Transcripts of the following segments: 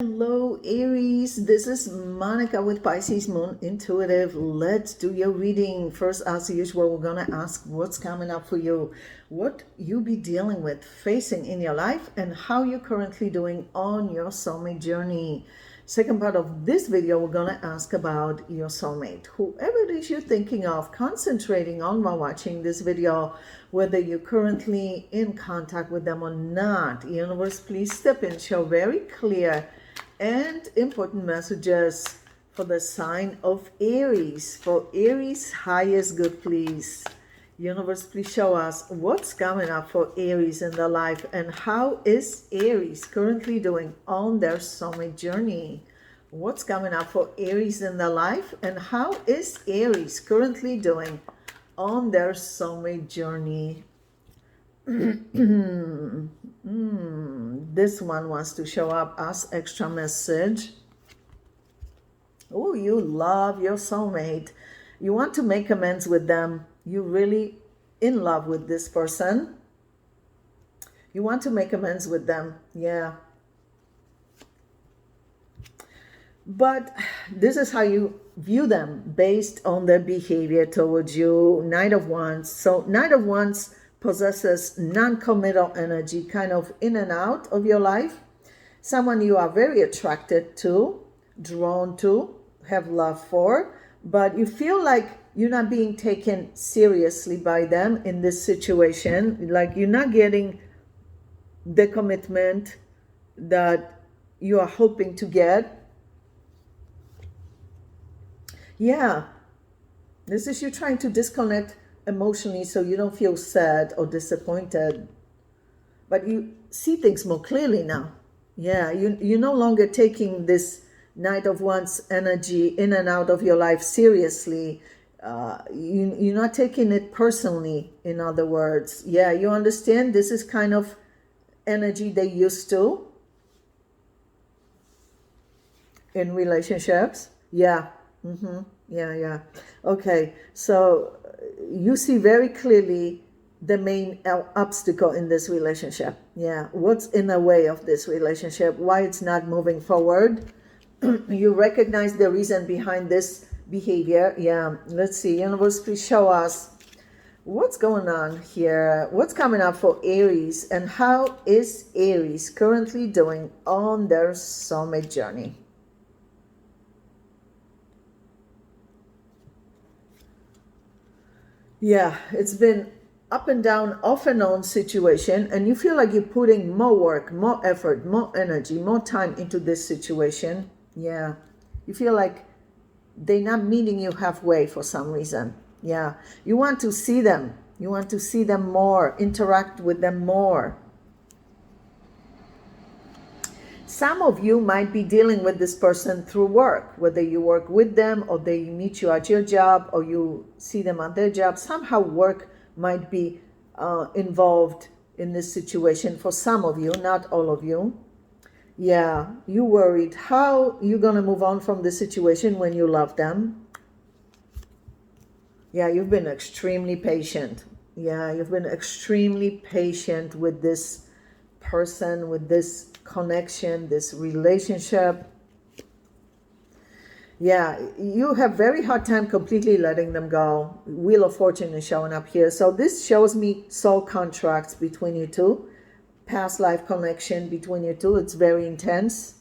Hello Aries, this is Monica with Pisces Moon Intuitive. Let's do your reading. First, as usual, we're going to ask what's coming up for you, what you be dealing with, facing in your life, and how you're currently doing on your soulmate journey. Second part of this video, we're going to ask about your soulmate. Whoever it is you're thinking of, concentrating on while watching this video, whether you're currently in contact with them or not. Universe, please step in, show very clear and important messages for the sign of Aries. For Aries, highest good, please. Universe, please show us what's coming up for Aries in their life and how is Aries currently doing on their soulmate journey. What's coming up for Aries in their life and how is Aries currently doing on their soulmate journey. This one wants to show up as extra message. Oh, you love your soulmate. You want to make amends with them. You're really in love with this person. You want to make amends with them. Yeah. But this is how you view them based on their behavior towards you. Knight of Wands. So Knight of Wands possesses non-committal energy, kind of in and out of your life. Someone you are very attracted to, drawn to, have love for, but you feel like you're not being taken seriously by them in this situation. Like you're not getting the commitment that you are hoping to get. Yeah, this is you trying to disconnect emotionally so you don't feel sad or disappointed, but you see things more clearly now. Yeah, you're no longer taking this Knight of Wands energy in and out of your life seriously. You're not taking it personally, in other words. Yeah, you understand this is kind of energy they used to in relationships. Yeah. Yeah. Okay, so you see very clearly the main obstacle in this relationship. Yeah, what's in the way of this relationship, why it's not moving forward. You recognize the reason behind this behavior. Yeah, let's see. Universe, please show us what's going on here, what's coming up for Aries, and how is Aries currently doing on their soulmate journey. Yeah, it's been up and down, off and on situation, and you feel like you're putting more work, more effort, more energy, more time into this situation. Yeah, you feel like they're not meeting you halfway for some reason. Yeah, you want to see them. You want to see them more, interact with them more. Some of you might be dealing with this person through work, whether you work with them or they meet you at your job or you see them at their job. Somehow work might be involved in this situation for some of you, not all of you. Yeah, you worried how you're going to move on from the situation when you love them. Yeah, you've been extremely patient. Yeah, you've been extremely patient with this person, with this connection, this relationship. Yeah, you have very hard time completely letting them go. Wheel of Fortune is showing up here. So this shows me soul contracts between you two, past life connection between you two. It's very intense.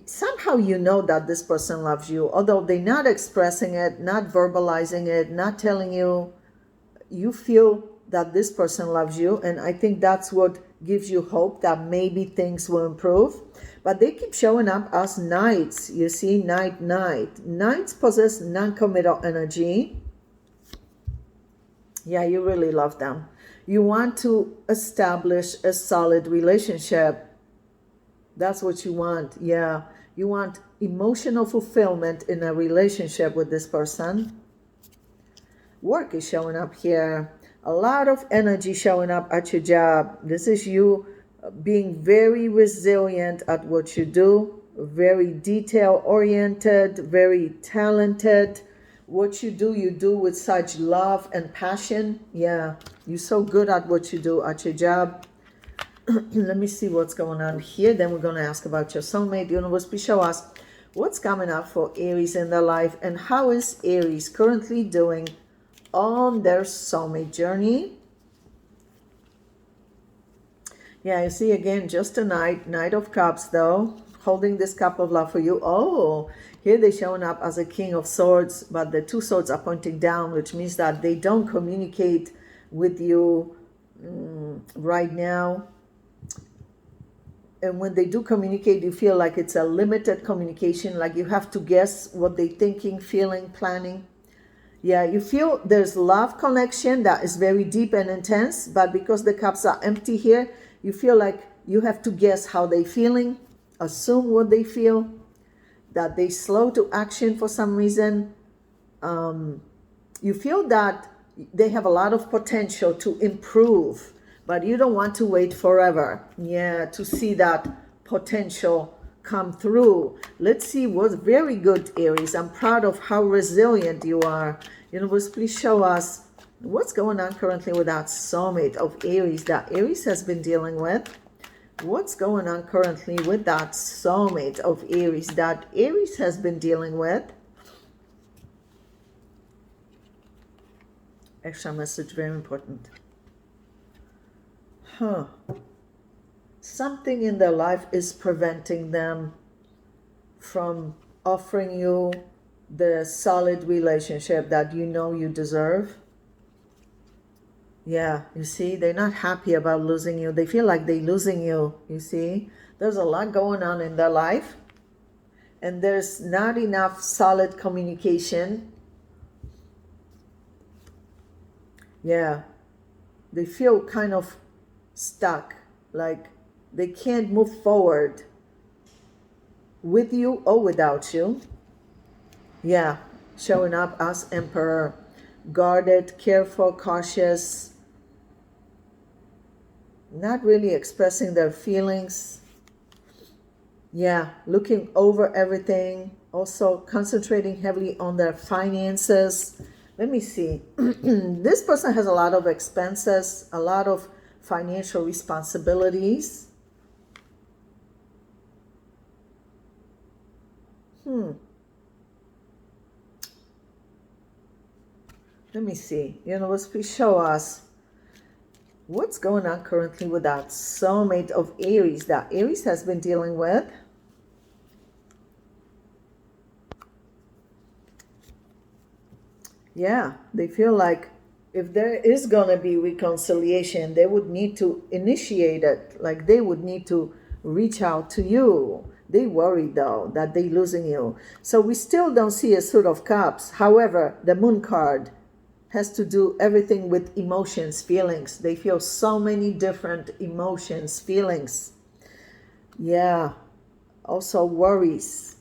Somehow you know that this person loves you, although they're not expressing it, not verbalizing it, not telling you. You feel that this person loves you, and I think that's what gives you hope that maybe things will improve. But they keep showing up as knights. You see, knight. Knights possess non-committal energy. Yeah, you really love them. You want to establish a solid relationship. That's what you want. Yeah, you want emotional fulfillment in a relationship with this person. Work is showing up here. A lot of energy showing up at your job. This is you being very resilient at what you do, very detail oriented, very talented. What you do with such love and passion. Yeah, you're so good at what you do at your job. Let me see what's going on here. Then we're going to ask about your soulmate. Universe, please show us what's coming up for Aries in their life, and how is Aries currently doing on their soulmate journey. Yeah, you see again, just a Knight of Cups though, holding this cup of love for you. Oh, here they're showing up as a King of Swords, but the two swords are pointing down, which means that they don't communicate with you right now. And when they do communicate, you feel like it's a limited communication, like you have to guess what they're thinking, feeling, planning. Yeah, you feel there's love connection that is very deep and intense, but because the cups are empty here, you feel like you have to guess how they're feeling, assume what they feel, that they slow to action for some reason. You feel that they have a lot of potential to improve, but you don't want to wait forever, yeah, to see that potential come through. Let's see what's very good, Aries. I'm proud of how resilient you are. Universe, please show us what's going on currently with that soulmate of Aries that Aries has been dealing with. What's going on currently with that soulmate of Aries that Aries has been dealing with? Extra message, very important. Something in their life is preventing them from offering you the solid relationship that you know you deserve. Yeah, you see, they're not happy about losing you. They feel like they're losing you, you see. There's a lot going on in their life, and there's not enough solid communication. Yeah, they feel kind of stuck, like they can't move forward with you or without you. Yeah, showing up as Emperor, guarded, careful, cautious, not really expressing their feelings. Yeah, looking over everything, also concentrating heavily on their finances. Let me see. This person has a lot of expenses, a lot of financial responsibilities. Let me see. Universe, please show us what's going on currently with that soulmate of Aries that Aries has been dealing with. Yeah, they feel like if there is going to be reconciliation, they would need to initiate it. Like they would need to reach out to you. They worry though that they're losing you. So we still don't see a Suit of Cups. However, the Moon card has to do everything with emotions, feelings. They feel so many different emotions, feelings. Yeah, also worries.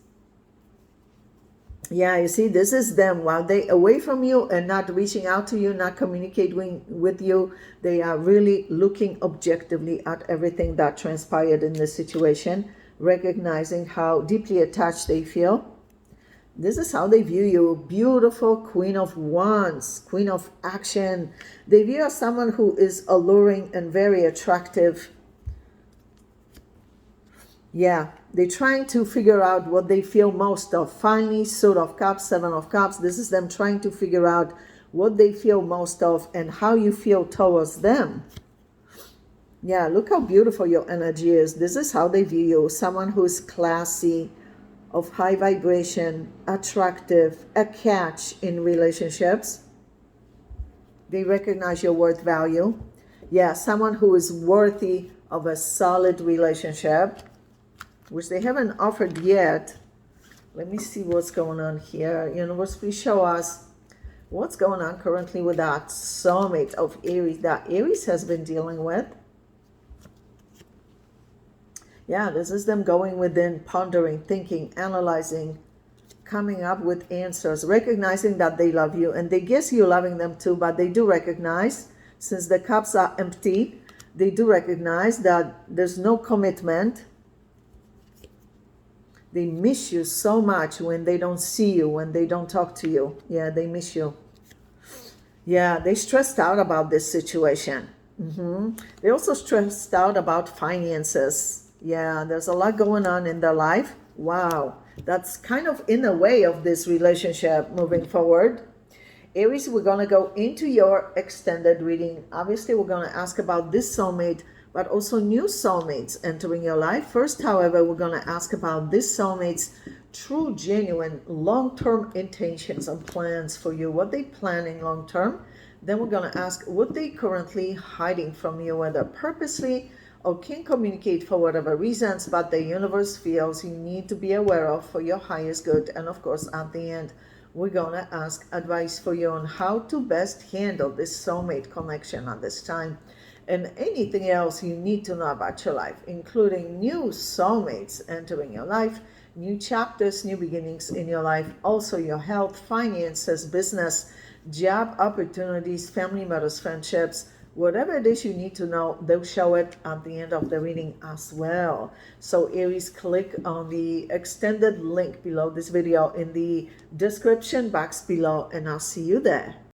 Yeah, you see, this is them. While they away from you and not reaching out to you, not communicating with you, they are really looking objectively at everything that transpired in this situation, recognizing how deeply attached they feel. This is how they view you. Beautiful Queen of Wands, Queen of Action. They view you as someone who is alluring and very attractive. Yeah, they're trying to figure out what they feel most of. Finally, Suit of Cups, Seven of Cups. This is them trying to figure out what they feel most of and how you feel towards them. Yeah, look how beautiful your energy is. This is how they view you. Someone who is classy, of high vibration, attractive, a catch in relationships. They recognize your worth value. Yeah, someone who is worthy of a solid relationship, which they haven't offered yet. Let me see what's going on here. Universe, please show us what's going on currently with that soulmate of Aries that Aries has been dealing with. Yeah, this is them going within, pondering, thinking, analyzing, coming up with answers, recognizing that they love you. And they guess you loving them too, but they do recognize, since the cups are empty, they do recognize that there's no commitment. They miss you so much when they don't see you, when they don't talk to you. Yeah, they miss you. Yeah, they stressed out about this situation. They're also stressed out about finances. Yeah, there's a lot going on in their life. Wow, that's kind of in the way of this relationship moving forward. Aries, we're going to go into your extended reading. Obviously, we're going to ask about this soulmate, but also new soulmates entering your life. First, however, we're going to ask about this soulmate's true, genuine, long-term intentions and plans for you, what they planning long-term. Then we're going to ask what they currently hiding from you, whether purposely or can communicate for whatever reasons, but the universe feels you need to be aware of for your highest good. And of course, at the end, we're going to ask advice for you on how to best handle this soulmate connection at this time and anything else you need to know about your life, including new soulmates entering your life, new chapters, new beginnings in your life, also your health, finances, business, job opportunities, family matters, friendships, whatever it is you need to know, they'll show it at the end of the reading as well. So Aries, click on the extended link below this video in the description box below, and I'll see you there.